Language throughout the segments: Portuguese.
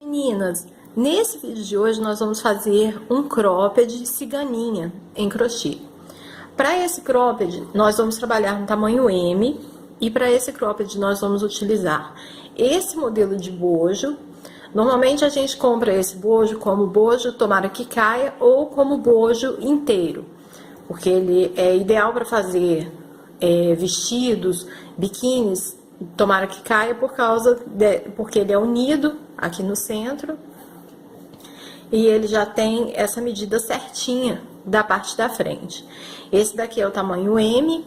Meninas, nesse vídeo de hoje nós vamos fazer um cropped ciganinha em crochê. Para esse cropped nós vamos trabalhar no tamanho M e para esse cropped nós vamos utilizar esse modelo de bojo. Normalmente a gente compra esse bojo como bojo tomara que caia ou como bojo inteiro, porque ele é ideal para fazer vestidos, biquínis, tomara que caia porque ele é unido aqui no centro e ele já tem essa medida certinha da parte da frente. Esse daqui é o tamanho M,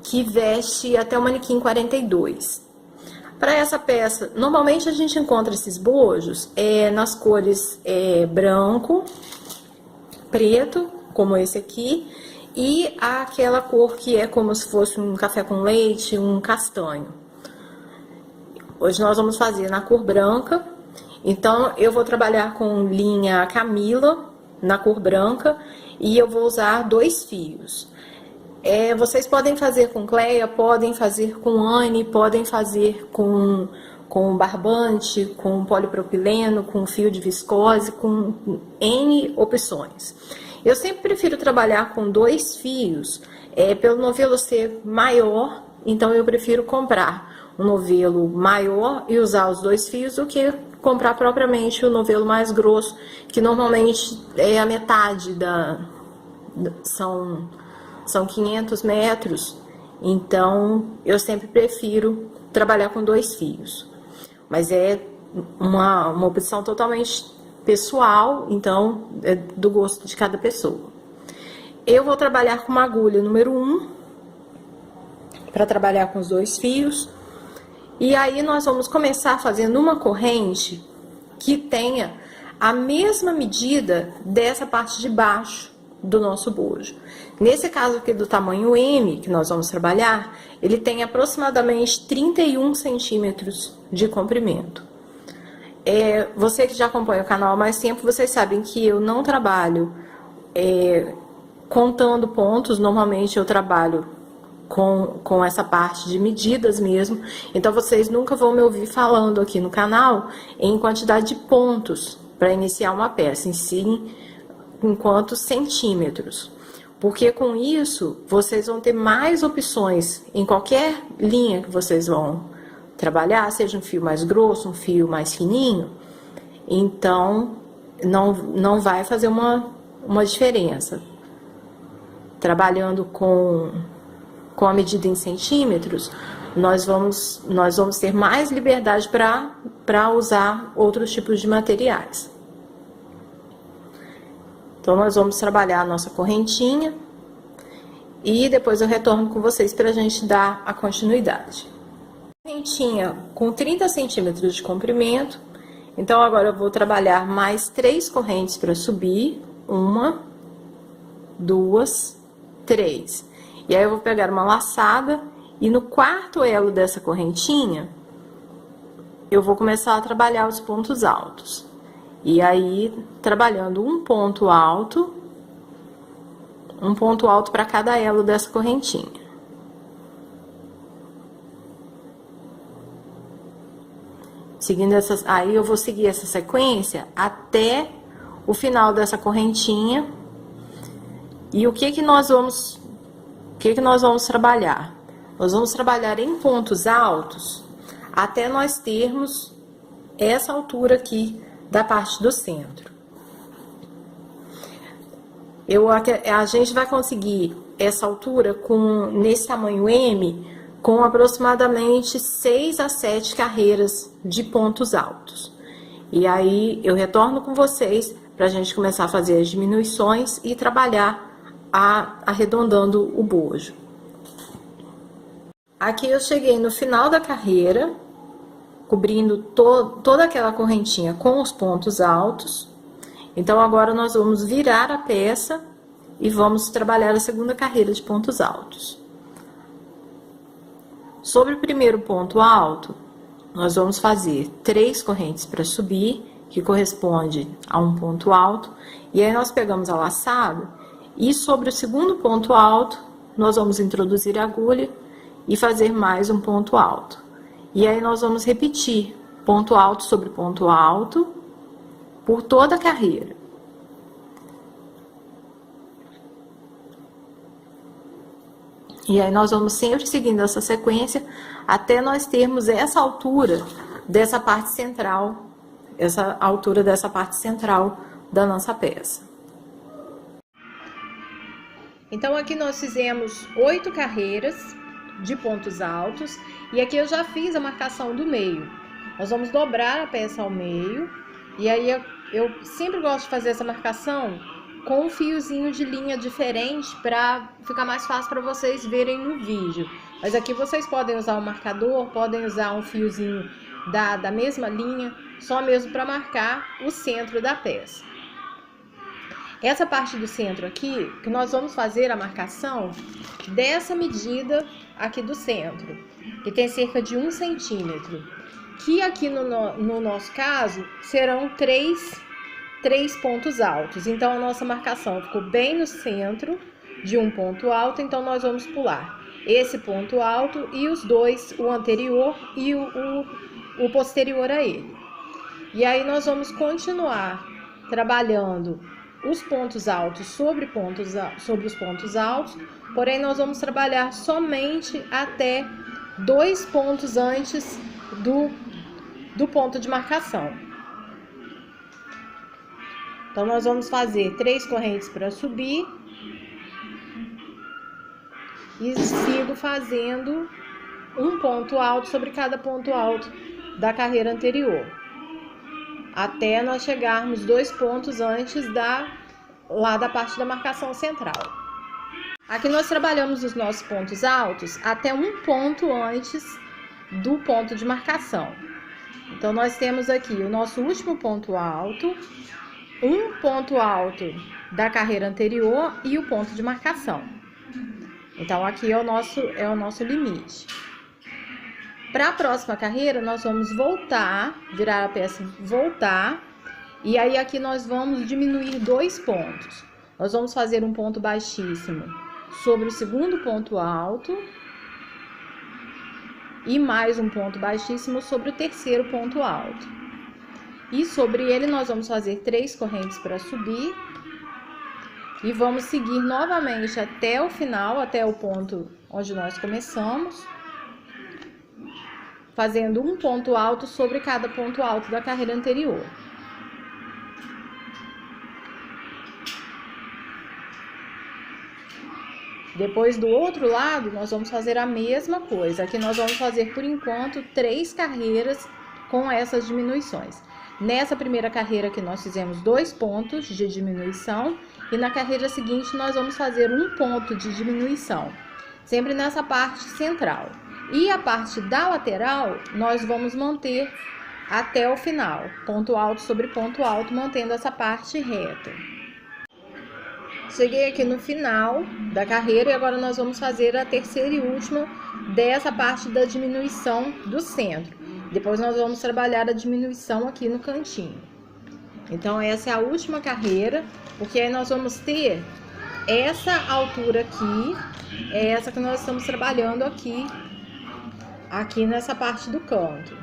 que veste até o manequim 42. Para essa peça, normalmente a gente encontra esses bojos nas cores branco, preto, como esse aqui, e aquela cor que é como se fosse um café com leite, um castanho. Hoje nós vamos fazer na cor branca, então eu vou trabalhar com linha Camila na cor branca e eu vou usar 2 fios. Vocês podem fazer com Cleia, podem fazer com Anne, podem fazer com barbante, com polipropileno, com fio de viscose, com N opções. Eu sempre prefiro trabalhar com 2 fios, pelo novelo ser maior, então eu prefiro comprar um novelo maior e usar os 2 fios do que comprar propriamente o novelo mais grosso, que normalmente é a metade são 500 metros, então eu sempre prefiro trabalhar com 2 fios. Mas é uma opção totalmente pessoal, então é do gosto de cada pessoa. Eu vou trabalhar com uma agulha número 1, para trabalhar com os 2 fios. E aí nós vamos começar fazendo uma corrente que tenha a mesma medida dessa parte de baixo do nosso bojo. Nesse caso aqui do tamanho M, que nós vamos trabalhar, ele tem aproximadamente 31 centímetros de comprimento. Você que já acompanha o canal há mais tempo, vocês sabem que eu não trabalho contando pontos, normalmente eu trabalho com essa parte de medidas mesmo, então vocês nunca vão me ouvir falando aqui no canal em quantidade de pontos para iniciar uma peça, em si, em quantos centímetros, porque com isso vocês vão ter mais opções em qualquer linha que vocês vão trabalhar, seja um fio mais grosso, um fio mais fininho, então não vai fazer uma diferença. Trabalhando com a medida em centímetros, nós vamos ter mais liberdade para usar outros tipos de materiais. Então, nós vamos trabalhar a nossa correntinha e depois eu retorno com vocês para a gente dar a continuidade. Correntinha com 30 centímetros de comprimento, então agora eu vou trabalhar mais 3 correntes para subir, 1, 2, 3. E aí eu vou pegar uma laçada e no 4º elo dessa correntinha, eu vou começar a trabalhar os pontos altos. E aí, trabalhando um ponto alto para cada elo dessa correntinha. Aí eu vou seguir essa sequência até o final dessa correntinha. E o que nós vamos trabalhar? Nós vamos trabalhar em pontos altos até nós termos essa altura aqui da parte do centro. A gente vai conseguir essa altura nesse tamanho M com aproximadamente 6 a 7 carreiras de pontos altos. E aí eu retorno com vocês para a gente começar a fazer as diminuições e trabalhar arredondando o bojo. Aqui eu cheguei no final da carreira, cobrindo toda aquela correntinha com os pontos altos. Então, agora nós vamos virar a peça e vamos trabalhar a segunda carreira de pontos altos. Sobre o primeiro ponto alto, nós vamos fazer 3 correntes para subir, que corresponde a um ponto alto. E aí, nós pegamos a laçada e sobre o segundo ponto alto, nós vamos introduzir a agulha e fazer mais um ponto alto. E aí nós vamos repetir ponto alto sobre ponto alto, por toda a carreira. E aí nós vamos sempre seguindo essa sequência até nós termos essa altura dessa parte central, essa altura dessa parte central da nossa peça. Então aqui nós fizemos 8 carreiras de pontos altos e aqui eu já fiz a marcação do meio. Nós vamos dobrar a peça ao meio e aí eu sempre gosto de fazer essa marcação com um fiozinho de linha diferente para ficar mais fácil para vocês verem no vídeo. Mas aqui vocês podem usar um marcador, podem usar um fiozinho da mesma linha, só mesmo para marcar o centro da peça. Essa parte do centro aqui, que nós vamos fazer a marcação dessa medida aqui do centro, que tem cerca de 1 centímetro, que aqui no nosso caso serão três pontos altos. Então a nossa marcação ficou bem no centro de um ponto alto, então nós vamos pular esse ponto alto e os dois, o anterior e o posterior a ele. E aí nós vamos continuar trabalhando os pontos altos sobre os pontos altos, porém nós vamos trabalhar somente até 2 pontos antes do ponto de marcação. Então nós vamos fazer 3 correntes para subir e sigo fazendo um ponto alto sobre cada ponto alto da carreira anterior, até nós chegarmos 2 pontos antes lá da parte da marcação central. Aqui nós trabalhamos os nossos pontos altos até 1 ponto antes do ponto de marcação. Então nós temos aqui o nosso último ponto alto, um ponto alto da carreira anterior e o ponto de marcação. Então aqui é o nosso limite. Para a próxima carreira, nós vamos voltar, virar a peça, voltar, e aí aqui nós vamos diminuir 2 pontos. Nós vamos fazer um ponto baixíssimo sobre o segundo ponto alto e mais um ponto baixíssimo sobre o terceiro ponto alto. E sobre ele nós vamos fazer 3 correntes para subir e vamos seguir novamente até o final, até o ponto onde nós começamos, fazendo um ponto alto sobre cada ponto alto da carreira anterior. Depois do outro lado, nós vamos fazer a mesma coisa. Aqui nós vamos fazer, por enquanto, 3 carreiras com essas diminuições. Nessa primeira carreira aqui nós fizemos 2 pontos de diminuição e na carreira seguinte nós vamos fazer 1 ponto de diminuição, sempre nessa parte central. E a parte da lateral, nós vamos manter até o final, ponto alto sobre ponto alto, mantendo essa parte reta. Cheguei aqui no final da carreira e agora nós vamos fazer a terceira e última dessa parte da diminuição do centro. Depois nós vamos trabalhar a diminuição aqui no cantinho. Então essa é a última carreira, porque aí nós vamos ter essa altura aqui, é essa que nós estamos trabalhando aqui nessa parte do canto.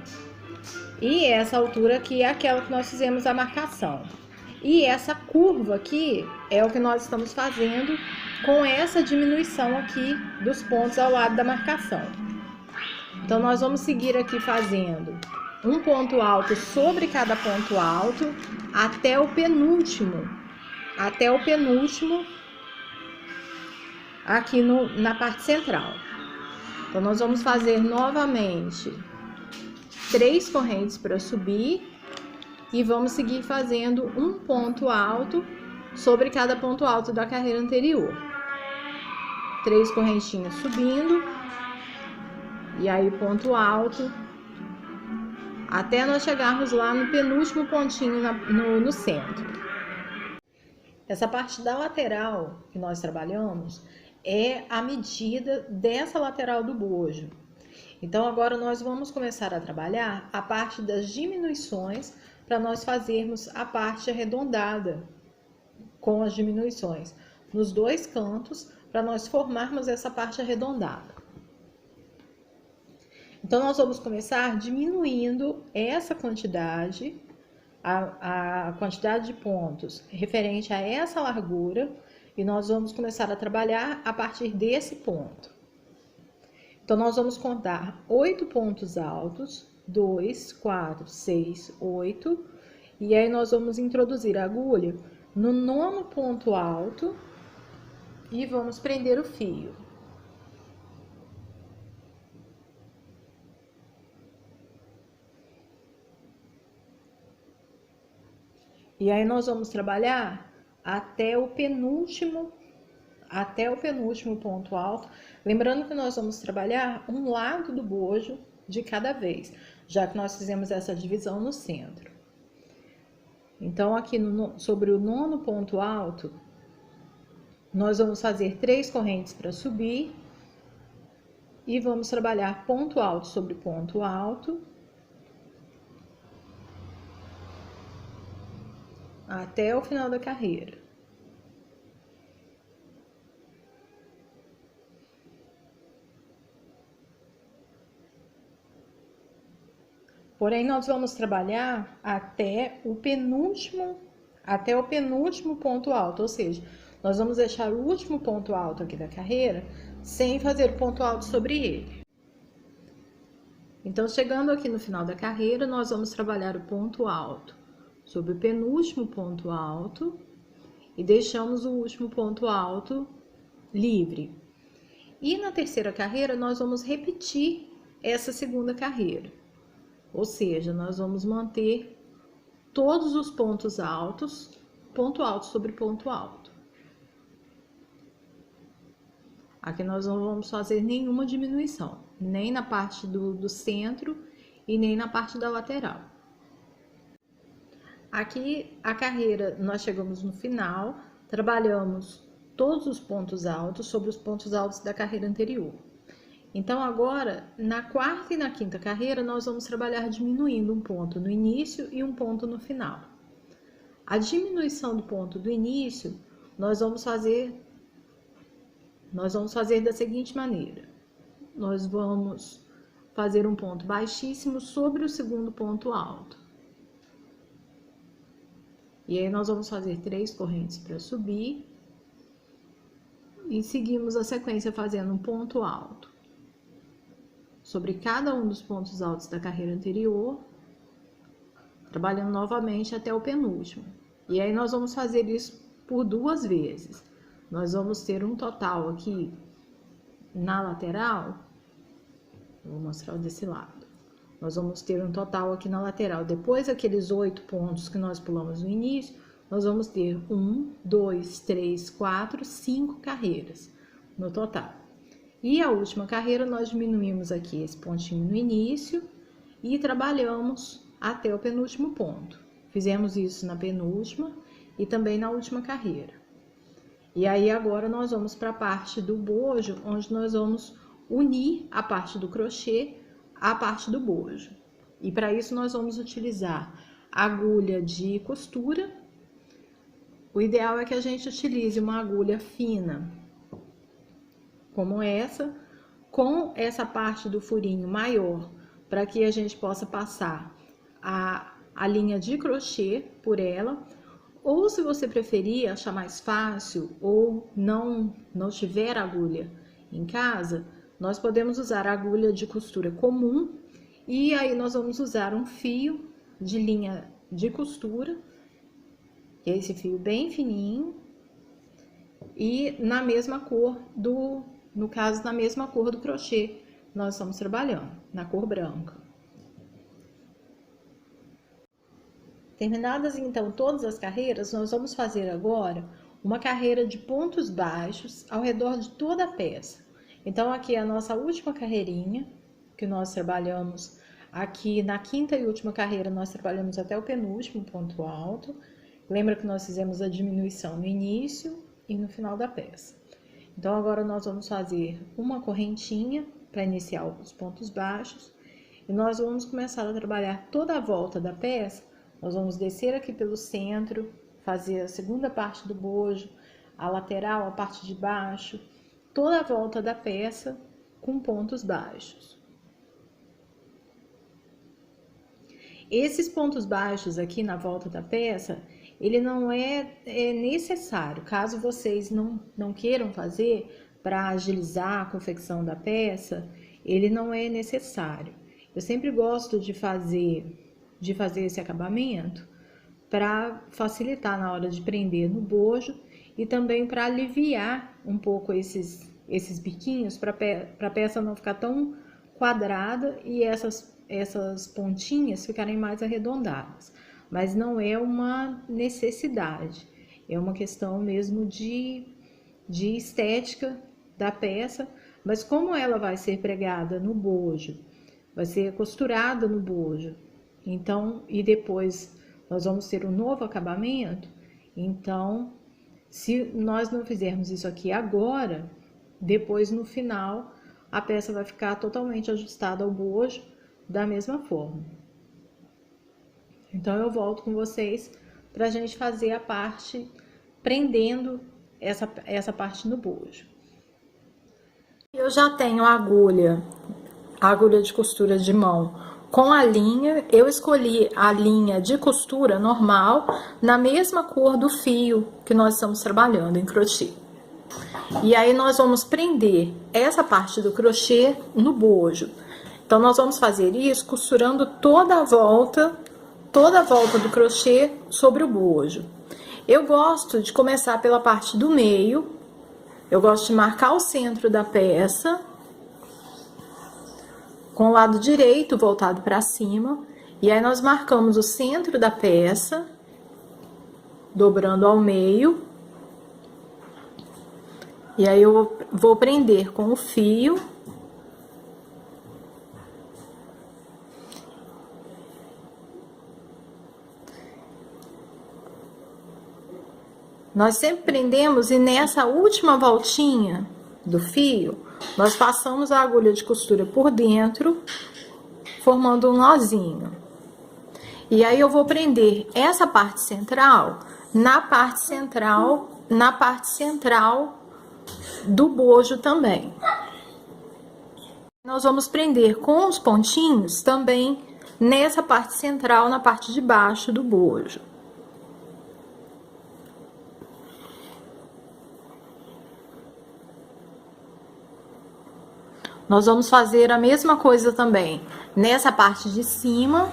E essa altura aqui é aquela que nós fizemos a marcação. E essa curva aqui é o que nós estamos fazendo com essa diminuição aqui dos pontos ao lado da marcação. Então nós vamos seguir aqui fazendo um ponto alto sobre cada ponto alto até o penúltimo aqui na parte central. Então nós vamos fazer novamente 3 correntes para subir e vamos seguir fazendo um ponto alto sobre cada ponto alto da carreira anterior. 3 correntinhas subindo e aí ponto alto até nós chegarmos lá no penúltimo pontinho no centro. Essa parte da lateral que nós trabalhamos é a medida dessa lateral do bojo. Então agora nós vamos começar a trabalhar a parte das diminuições para nós fazermos a parte arredondada com as diminuições nos 2 cantos para nós formarmos essa parte arredondada. Então nós vamos começar diminuindo essa quantidade a quantidade de pontos referente a essa largura e nós vamos começar a trabalhar a partir desse ponto. Então, nós vamos contar 8 pontos altos, 2, 4, 6, 8, e aí nós vamos introduzir a agulha no 9º ponto alto e vamos prender o fio. E aí nós vamos trabalhar até o penúltimo ponto alto. Lembrando que nós vamos trabalhar um lado do bojo de cada vez, já que nós fizemos essa divisão no centro. Então, aqui sobre o 9º ponto alto, nós vamos fazer 3 correntes para subir e vamos trabalhar ponto alto sobre ponto alto até o final da carreira. Porém, nós vamos trabalhar até o penúltimo ponto alto, ou seja, nós vamos deixar o último ponto alto aqui da carreira sem fazer ponto alto sobre ele. Então, chegando aqui no final da carreira, nós vamos trabalhar o ponto alto sobre o penúltimo ponto alto e deixamos o último ponto alto livre. E na terceira carreira, nós vamos repetir essa segunda carreira. Ou seja, nós vamos manter todos os pontos altos, ponto alto sobre ponto alto. Aqui nós não vamos fazer nenhuma diminuição, nem na parte do centro e nem na parte da lateral. Aqui a carreira, nós chegamos no final, trabalhamos todos os pontos altos sobre os pontos altos da carreira anterior. Então, agora, na 4ª e na 5ª carreira, nós vamos trabalhar diminuindo um ponto no início e um ponto no final. A diminuição do ponto do início, nós vamos fazer da seguinte maneira. Nós vamos fazer um ponto baixíssimo sobre o segundo ponto alto. E aí, nós vamos fazer 3 correntes para subir. E seguimos a sequência fazendo um ponto alto sobre cada um dos pontos altos da carreira anterior, trabalhando novamente até o penúltimo. E aí nós vamos fazer isso por 2 vezes. Nós vamos ter um total aqui na lateral, vou mostrar desse lado. Nós vamos ter um total aqui na lateral, depois daqueles 8 pontos que nós pulamos no início, nós vamos ter 1, 2, 3, 4, 5 carreiras no total. E a última carreira, nós diminuímos aqui esse pontinho no início e trabalhamos até o penúltimo ponto. Fizemos isso na penúltima e também na última carreira. E aí, agora, nós vamos para a parte do bojo, onde nós vamos unir a parte do crochê à parte do bojo. E para isso, nós vamos utilizar agulha de costura. O ideal é que a gente utilize uma agulha fina, como essa, com essa parte do furinho maior, para que a gente possa passar a linha de crochê por ela, ou se você preferir, achar mais fácil, ou não tiver agulha em casa, nós podemos usar a agulha de costura comum, e aí nós vamos usar um fio de linha de costura, que é esse fio bem fininho, e na mesma cor no caso, na mesma cor do crochê, nós estamos trabalhando, na cor branca. Terminadas, então, todas as carreiras, nós vamos fazer agora uma carreira de pontos baixos ao redor de toda a peça. Então, aqui é a nossa última carreirinha, que nós trabalhamos aqui na 5ª e última carreira, nós trabalhamos até o penúltimo ponto alto. Lembra que nós fizemos a diminuição no início e no final da peça. Então, agora nós vamos fazer uma correntinha para iniciar os pontos baixos e nós vamos começar a trabalhar toda a volta da peça. Nós vamos descer aqui pelo centro, fazer a segunda parte do bojo, a lateral, a parte de baixo, toda a volta da peça com pontos baixos. Esses pontos baixos aqui na volta da peça, ele não é necessário. Caso vocês não queiram fazer para agilizar a confecção da peça, ele não é necessário. Eu sempre gosto de fazer esse acabamento para facilitar na hora de prender no bojo e também para aliviar um pouco esses biquinhos, para a peça não ficar tão quadrada e essas pontinhas ficarem mais arredondadas. Mas não é uma necessidade, é uma questão mesmo de estética da peça. Mas como ela vai ser pregada no bojo, vai ser costurada no bojo, então, e depois nós vamos ter um novo acabamento, então, se nós não fizermos isso aqui agora, depois no final, a peça vai ficar totalmente ajustada ao bojo da mesma forma. Então, eu volto com vocês para a gente fazer a parte prendendo essa parte no bojo. Eu já tenho a agulha de costura de mão com a linha. Eu escolhi a linha de costura normal, na mesma cor do fio que nós estamos trabalhando em crochê. E aí nós vamos prender essa parte do crochê no bojo. Então nós vamos fazer isso costurando toda a volta do crochê sobre o bojo. Eu gosto de começar pela parte do meio. Eu gosto de marcar o centro da peça com o lado direito voltado para cima, e aí nós marcamos o centro da peça, dobrando ao meio, e aí eu vou prender com o fio. Nós sempre prendemos e nessa última voltinha do fio, nós passamos a agulha de costura por dentro, formando um nozinho. E aí eu vou prender essa parte central na parte central do bojo também. Nós vamos prender com os pontinhos também nessa parte central, na parte de baixo do bojo. Nós vamos fazer a mesma coisa também nessa parte de cima,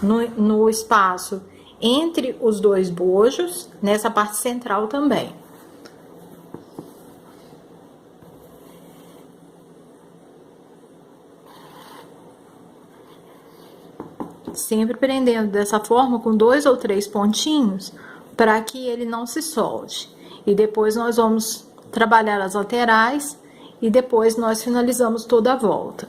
no espaço entre os dois bojos, nessa parte central também. Sempre prendendo dessa forma com 2 ou 3 pontinhos, para que ele não se solte. E depois nós vamos trabalhar as laterais e depois nós finalizamos toda a volta.